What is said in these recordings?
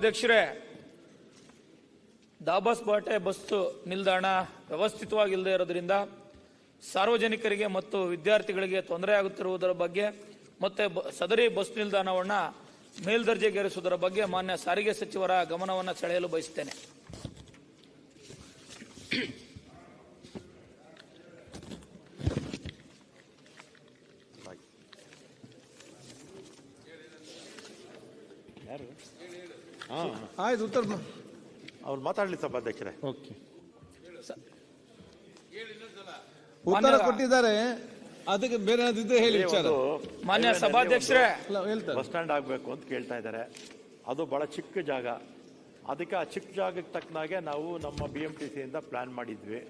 ಅಧ್ಯಕ್ಷರೇ, ದಾಬಾಸ್ಪೇಟೆ ಬಸ್ ನಿಲ್ದಾಣ ವ್ಯವಸ್ಥಿತವಾಗಿಲ್ಲದೆ ಇರೋದ್ರಿಂದ ಸಾರ್ವಜನಿಕರಿಗೆ ಮತ್ತು ವಿದ್ಯಾರ್ಥಿಗಳಿಗೆ ತೊಂದರೆ ಆಗುತ್ತಿರುವುದರ ಬಗ್ಗೆ ಮತ್ತೆ ಸದರಿ ಬಸ್ ನಿಲ್ದಾಣವನ್ನು ಮೇಲ್ದರ್ಜೆಗೇರಿಸುವುದರ ಬಗ್ಗೆ ಮಾನ್ಯ ಸಾರಿಗೆ ಸಚಿವರ ಗಮನವನ್ನು ಸೆಳೆಯಲು ಬಯಸುತ್ತೇನೆ. ಆಯ್ತು, ಉತ್ತರ ಅವ್ರು ಮಾತಾಡಲಿ ಸಭಾಧ್ಯಕ್ಷರೇ. ಓಕೆ, ಉತ್ತರ ಕೊಟ್ಟಿದ್ದಾರೆ. ಅದಕ್ಕೆ ಬೇರೆ ಏನಾದ್ರು ಹೇಳಿ ವಿಚಾರ. ಮಾನ್ಯ ಸಭಾಧ್ಯಕ್ಷರೇ, ಬಸ್ ಸ್ಟ್ಯಾಂಡ್ ಆಗಬೇಕು ಅಂತ ಕೇಳ್ತಾ ಇದ್ದಾರೆ. ಅದು ಬಹಳ ಚಿಕ್ಕ ಜಾಗ. ಅದಕ್ಕೆ ಆ ಚಿಕ್ಕ ಜಾಗಕ್ಕೆ ತಕ್ಕನಾಗೆ ನಾವು ನಮ್ಮ BMTCಯಿಂದ ಪ್ಲಾನ್ ಮಾಡಿದ್ವಿ.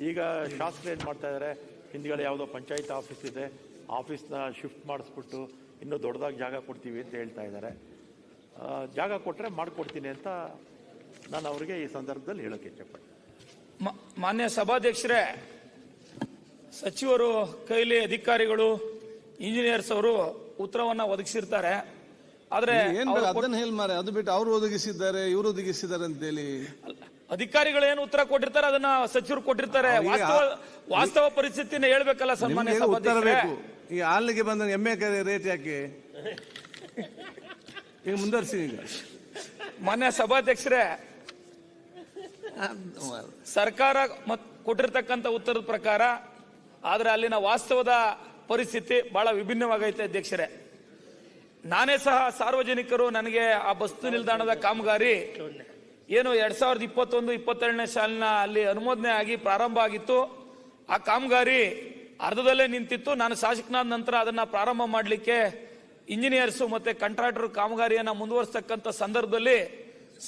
ಈಗ ಶಾಸಕರು ಏನು ಮಾಡ್ತಾ ಇದ್ದಾರೆ, ಹಿಂದ್ಗಡೆ ಯಾವುದೋ ಪಂಚಾಯತ್ ಆಫೀಸ್ ಇದೆ, ಆಫೀಸ್ನ ಶಿಫ್ಟ್ ಮಾಡಿಸ್ಬಿಟ್ಟು ಇನ್ನೂ ದೊಡ್ಡದಾಗಿ ಜಾಗ ಕೊಡ್ತೀವಿ ಅಂತ ಹೇಳ್ತಾ ಇದ್ದಾರೆ. ಜಾಗ ಕೊಟ್ಟರೆ ಮಾಡಿಕೊಡ್ತೀನಿ ಅಂತ ನಾನು ಅವರಿಗೆ ಈ ಸಂದರ್ಭದಲ್ಲಿ ಹೇಳೋಕೆ ಇಚ್ಛೆಪಡ್ತೀನಿ. ಮಾನ್ಯ ಸಭಾಧ್ಯಕ್ಷರೇ, ಸಚಿವರು ಕೈಲಿ ಅಧಿಕಾರಿಗಳು ಇಂಜಿನಿಯರ್ಸ್ ಅವರು ಉತ್ತರವನ್ನ ಒದಗಿಸಿರ್ತಾರೆ. ಆದ್ರೆ ಅದು ಬಿಟ್ಟು ಅವರು ಒದಗಿಸಿದ್ದಾರೆ, ಇವರು ಒದಗಿಸಿದ್ದಾರೆ ಅಂತೇಳಿ ಅಧಿಕಾರಿಗಳು ಏನು ಉತ್ತರ ಕೊಟ್ಟಿರ್ತಾರೆ ಅದನ್ನ ಸಚಿವರು ಕೊಟ್ಟಿರ್ತಾರೆ. ವಾಸ್ತವ ಪರಿಸ್ಥಿತಿನ ಹೇಳ್ಬೇಕಲ್ಲ ಸನ್ಮಾನ್ಯ ಸಭಾಧ್ಯಕ್ಷರೇ. ಈ ಹಾಲಿಗೆ ಬಂದ ಎಮ್ಮೆ ರೇಟ್ ಯಾಕೆ ಈಗ ಮುಂದುವರಿಸಿ. ಈಗ ಮಾನ್ಯ ಸಭಾಧ್ಯಕ್ಷರೇ, ಸರ್ಕಾರ ಕೊಟ್ಟಿರ್ತಕ್ಕಂಥ ಉತ್ತರದ ಪ್ರಕಾರ ಆದ್ರೆ ಅಲ್ಲಿನ ವಾಸ್ತವದ ಪರಿಸ್ಥಿತಿ ಬಹಳ ವಿಭಿನ್ನವಾಗೈತೆ ಅಧ್ಯಕ್ಷರೇ. ನಾನೇ ಸಹ ಸಾರ್ವಜನಿಕರು ನನಗೆ ಆ ಬಸ್ ನಿಲ್ದಾಣದ ಕಾಮಗಾರಿ ಏನು 2021-22ನೇ ಸಾಲಿನ ಅಲ್ಲಿ ಅನುಮೋದನೆ ಆಗಿ ಪ್ರಾರಂಭ ಆಗಿತ್ತು. ಆ ಕಾಮಗಾರಿ ಅರ್ಧದಲ್ಲೇ ನಿಂತಿತ್ತು. ನಾನು ಶಾಸಕನಾದ ನಂತರ ಅದನ್ನ ಪ್ರಾರಂಭ ಮಾಡಲಿಕ್ಕೆ ಇಂಜಿನಿಯರ್ಸ್ ಮತ್ತೆ ಕಾಂಟ್ರಾಕ್ಟರ್ ಕಾಮಗಾರಿಯನ್ನ ಮುಂದುವರಿಸತಕ್ಕಂಥ ಸಂದರ್ಭದಲ್ಲಿ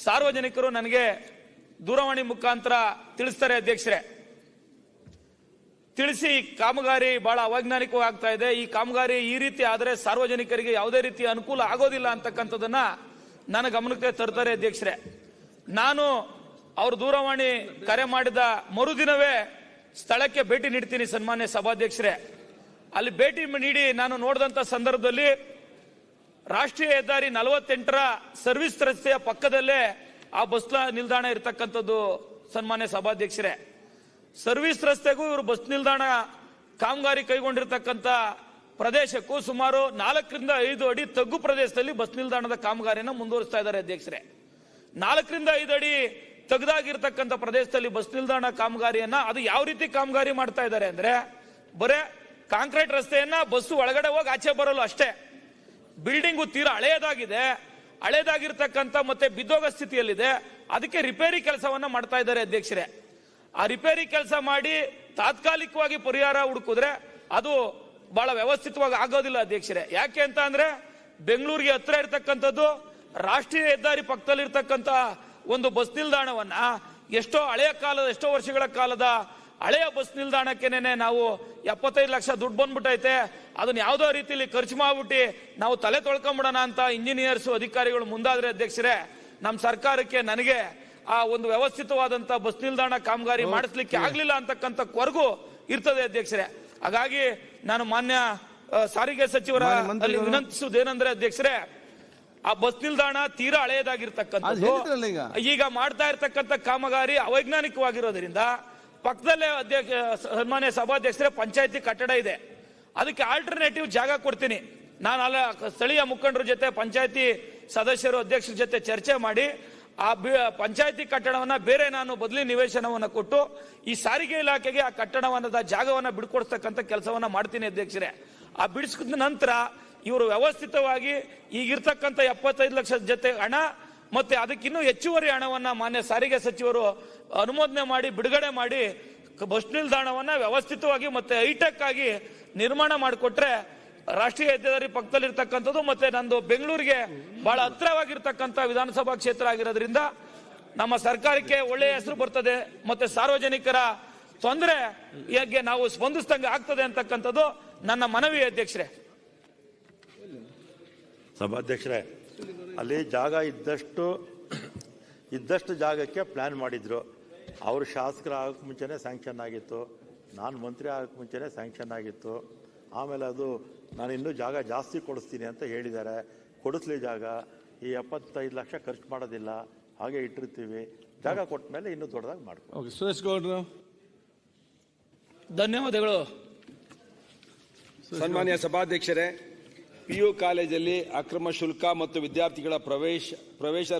ಸಾರ್ವಜನಿಕರು ನನಗೆ ದೂರವಾಣಿ ಮುಖಾಂತರ ತಿಳಿಸ್ತಾರೆ ಅಧ್ಯಕ್ಷರೇ. ತಿಳಿಸಿ ಕಾಮಗಾರಿ ಬಹಳ ಅವೈಜ್ಞಾನಿಕವಾಗಿ ಆಗ್ತಾ ಇದೆ, ಈ ಕಾಮಗಾರಿ ಈ ರೀತಿ ಆದರೆ ಸಾರ್ವಜನಿಕರಿಗೆ ಯಾವುದೇ ರೀತಿ ಅನುಕೂಲ ಆಗೋದಿಲ್ಲ ಅಂತಕ್ಕಂಥದ್ದನ್ನ ನನ್ನ ಗಮನಕ್ಕೆ ತರ್ತಾರೆ ಅಧ್ಯಕ್ಷರೇ. ನಾನು ಅವ್ರ ದೂರವಾಣಿ ಕರೆ ಮಾಡಿದ ಮರುದಿನವೇ ಸ್ಥಳಕ್ಕೆ ಭೇಟಿ ನೀಡ್ತೀನಿ ಸನ್ಮಾನ್ಯ ಸಭಾಧ್ಯಕ್ಷರೇ. ಅಲ್ಲಿ ಭೇಟಿ ನೀಡಿ ನಾನು ನೋಡಿದಂತ ಸಂದರ್ಭದಲ್ಲಿ ರಾಷ್ಟ್ರೀಯ ಹೆದ್ದಾರಿ 48ರ ಸರ್ವಿಸ್ ರಸ್ತೆಯ ಪಕ್ಕದಲ್ಲೇ ಆ ಬಸ್ ನಿಲ್ದಾಣ ಇರತಕ್ಕಂಥದ್ದು ಸನ್ಮಾನ್ಯ ಸಭಾಧ್ಯಕ್ಷರೇ. ಸರ್ವಿಸ್ ರಸ್ತೆಗೂ ಇವರು ಬಸ್ ನಿಲ್ದಾಣ ಕಾಮಗಾರಿ ಕೈಗೊಂಡಿರ್ತಕ್ಕಂಥ ಪ್ರದೇಶಕ್ಕೂ ಸುಮಾರು 4ರಿಂದ 5 ಅಡಿ ತಗ್ಗು ಪ್ರದೇಶದಲ್ಲಿ ಬಸ್ ನಿಲ್ದಾಣದ ಕಾಮಗಾರಿಯನ್ನು ಮುಂದುವರಿಸ್ತಾ ಇದ್ದಾರೆ ಅಧ್ಯಕ್ಷರೇ. 4ರಿಂದ 5 ಅಡಿ ತೆಗೆದಾಗಿರ್ತಕ್ಕಂಥ ಪ್ರದೇಶದಲ್ಲಿ ಬಸ್ ನಿಲ್ದಾಣ ಕಾಮಗಾರಿಯನ್ನ ಅದು ಯಾವ ರೀತಿ ಕಾಮಗಾರಿ ಮಾಡ್ತಾ ಇದ್ದಾರೆ ಅಂದ್ರೆ ಬರೇ ಕಾಂಕ್ರೀಟ್ ರಸ್ತೆಯನ್ನ ಬಸ್ಸು ಒಳಗಡೆ ಹೋಗಿ ಆಚೆ ಬರಲು ಅಷ್ಟೇ. ಬಿಲ್ಡಿಂಗು ತೀರಾ ಹಳೇದಾಗಿರ್ತಕ್ಕಂಥ ಮತ್ತೆ ಬಿದ್ದೋಗ ಸ್ಥಿತಿಯಲ್ಲಿದೆ. ಅದಕ್ಕೆ ರಿಪೇರಿ ಕೆಲಸವನ್ನ ಮಾಡ್ತಾ ಇದ್ದಾರೆ ಅಧ್ಯಕ್ಷರೇ. ಆ ರಿಪೇರಿ ಕೆಲಸ ಮಾಡಿ ತಾತ್ಕಾಲಿಕವಾಗಿ ಪರಿಹಾರ ಹುಡುಕಿದ್ರೆ ಅದು ಬಹಳ ವ್ಯವಸ್ಥಿತವಾಗಿ ಆಗೋದಿಲ್ಲ ಅಧ್ಯಕ್ಷರೇ. ಯಾಕೆ ಅಂತ ಅಂದ್ರೆ ಬೆಂಗಳೂರಿಗೆ ಹತ್ರ ಇರತಕ್ಕಂಥದ್ದು ರಾಷ್ಟ್ರೀಯ ಹೆದ್ದಾರಿ ಪಕ್ಕದಲ್ಲಿ ಇರ್ತಕ್ಕಂಥ ಒಂದು ಬಸ್ ನಿಲ್ದಾಣವನ್ನ ಎಷ್ಟೋ ವರ್ಷಗಳ ಕಾಲದ ಹಳೆಯ ಬಸ್ ನಿಲ್ದಾಣಕ್ಕೆನೆ ನಾವು 75 ಲಕ್ಷ ದುಡ್ಡು ಬಂದ್ಬಿಟ್ಟೈತೆ. ಅದನ್ನ ಯಾವುದೋ ರೀತಿಯಲ್ಲಿ ಖರ್ಚು ಮಾಡ್ಬಿಟ್ಟು ನಾವು ತಲೆ ತೊಳ್ಕೊಂಬಿಡೋಣ ಅಂತ ಇಂಜಿನಿಯರ್ಸ್ ಅಧಿಕಾರಿಗಳು ಮುಂದಾದ್ರೆ ಅಧ್ಯಕ್ಷರೇ, ನಮ್ಮ ಸರ್ಕಾರಕ್ಕೆ ನನಗೆ ಆ ಒಂದು ವ್ಯವಸ್ಥಿತವಾದಂತ ಬಸ್ ನಿಲ್ದಾಣ ಕಾಮಗಾರಿ ಮಾಡಿಸ್ಲಿಕ್ಕೆ ಆಗ್ಲಿಲ್ಲ ಅಂತಕ್ಕಂಥ ಕೊರಗು ಇರ್ತದೆ ಅಧ್ಯಕ್ಷರೇ. ಹಾಗಾಗಿ ನಾನು ಮಾನ್ಯ ಸಾರಿಗೆ ಸಚಿವರ ವಿನಂತಿಸುವುದೇನೆಂದ್ರೆ ಅಧ್ಯಕ್ಷರೇ, ಆ ಬಸ್ ನಿಲ್ದಾಣ ತೀರಾ ಹಳೆಯದಾಗಿರ್ತಕ್ಕಂಥದ್ದು ಈಗ ಮಾಡ್ತಾ ಇರ್ತಕ್ಕಂಥ ಕಾಮಗಾರಿ ಅವೈಜ್ಞಾನಿಕವಾಗಿರೋದ್ರಿಂದ ಪಕ್ಕದಲ್ಲೇ ಸನ್ಮಾನ್ಯ ಸಭಾಧ್ಯಕ್ಷರೇ ಪಂಚಾಯತಿ ಕಟ್ಟಡ ಇದೆ. ಅದಕ್ಕೆ ಆಲ್ಟರ್ನೇಟಿವ್ ಜಾಗ ಕೊಡ್ತೀನಿ. ನಾನು ಅಲ್ಲ ಸ್ಥಳೀಯ ಮುಖಂಡರ ಜೊತೆ ಪಂಚಾಯತಿ ಸದಸ್ಯರು ಅಧ್ಯಕ್ಷರ ಜೊತೆ ಚರ್ಚೆ ಮಾಡಿ ಆ ಪಂಚಾಯತಿ ಕಟ್ಟಡವನ್ನ ಬೇರೆ ನಾನು ಬದಲಿ ನಿವೇಶನವನ್ನ ಕೊಟ್ಟು ಈ ಸಾರಿಗೆ ಇಲಾಖೆಗೆ ಆ ಕಟ್ಟಡವನ್ನ ಜಾಗವನ್ನ ಬಿಡ್ಕೊಡ್ತಕ್ಕಂಥ ಕೆಲಸವನ್ನ ಮಾಡ್ತೀನಿ ಅಧ್ಯಕ್ಷರೇ. ಆ ಬಿಡಿಸಿದ ನಂತರ ಇವರು ವ್ಯವಸ್ಥಿತವಾಗಿ ಈಗಿರ್ತಕ್ಕಂಥ 75 ಲಕ್ಷದ ಜೊತೆ ಹಣ ಮತ್ತೆ ಅದಕ್ಕಿನ್ನೂ ಹೆಚ್ಚುವರಿ ಹಣವನ್ನ ಮಾನ್ಯ ಸಾರಿಗೆ ಸಚಿವರು ಅನುಮೋದನೆ ಮಾಡಿ ಬಿಡುಗಡೆ ಮಾಡಿ ಬಸ್ ನಿಲ್ದಾಣವನ್ನ ವ್ಯವಸ್ಥಿತವಾಗಿ ಮತ್ತೆ ಹೈಟೆಕ್ ಆಗಿ ನಿರ್ಮಾಣ ಮಾಡಿಕೊಟ್ರೆ ರಾಷ್ಟ್ರೀಯ ಹೆದ್ದಾರಿ ಪಕ್ಕದಲ್ಲಿ ಇರ್ತಕ್ಕಂಥದ್ದು ಮತ್ತೆ ನಂದು ಬೆಂಗಳೂರಿಗೆ ಬಹಳ ಹತ್ತಿರವಾಗಿರ್ತಕ್ಕಂಥ ವಿಧಾನಸಭಾ ಕ್ಷೇತ್ರ ಆಗಿರೋದ್ರಿಂದ ನಮ್ಮ ಸರ್ಕಾರಕ್ಕೆ ಒಳ್ಳೆಯ ಹೆಸರು ಬರ್ತದೆ ಮತ್ತೆ ಸಾರ್ವಜನಿಕರ ತೊಂದರೆಗೆ ನಾವು ಸ್ಪಂದಿಸಿದಂಗೆ ಆಗ್ತದೆ ಅಂತಕ್ಕಂಥದ್ದು ನನ್ನ ಮನವಿ ಅಧ್ಯಕ್ಷರೇ. ಸಭಾಧ್ಯಕ್ಷರೇ, ಅಲ್ಲಿ ಜಾಗ ಇದ್ದಷ್ಟು ಜಾಗಕ್ಕೆ ಪ್ಲಾನ್ ಮಾಡಿದ್ರು. ಅವರು ಶಾಸಕರು ಆಗೋಕ್ಕೆ ಮುಂಚೆನೇ ಸ್ಯಾಂಕ್ಷನ್ ಆಗಿತ್ತು, ನಾನು ಮಂತ್ರಿ ಆಗೋಕ್ಕೆ ಮುಂಚೆನೇ ಸ್ಯಾಂಕ್ಷನ್ ಆಗಿತ್ತು. ಆಮೇಲೆ ಅದು ನಾನು ಇನ್ನೂ ಜಾಗ ಜಾಸ್ತಿ ಕೊಡಿಸ್ತೀನಿ ಅಂತ ಹೇಳಿದ್ದಾರೆ. ಕೊಡಿಸ್ಲಿ ಜಾಗ. ಈ 75 ಲಕ್ಷ ಖರ್ಚು ಮಾಡೋದಿಲ್ಲ, ಹಾಗೆ ಇಟ್ಟಿರ್ತೀವಿ. ಜಾಗ ಕೊಟ್ಟ ಮೇಲೆ ಇನ್ನೂ ದೊಡ್ಡದಾಗಿ ಮಾಡ್ತೀವಿ. ಓಕೆ, ಸುರೇಶ್ ಗೌಡ್ರು. ಧನ್ಯವಾದಗಳು. ಸನ್ಮಾನ್ಯ ಸಭಾಧ್ಯಕ್ಷರೇ, PU ಕಾಲೇಜಲ್ಲಿ ಅಕ್ರಮ ಶುಲ್ಕ ಮತ್ತು ವಿದ್ಯಾರ್ಥಿಗಳ ಪ್ರವೇಶ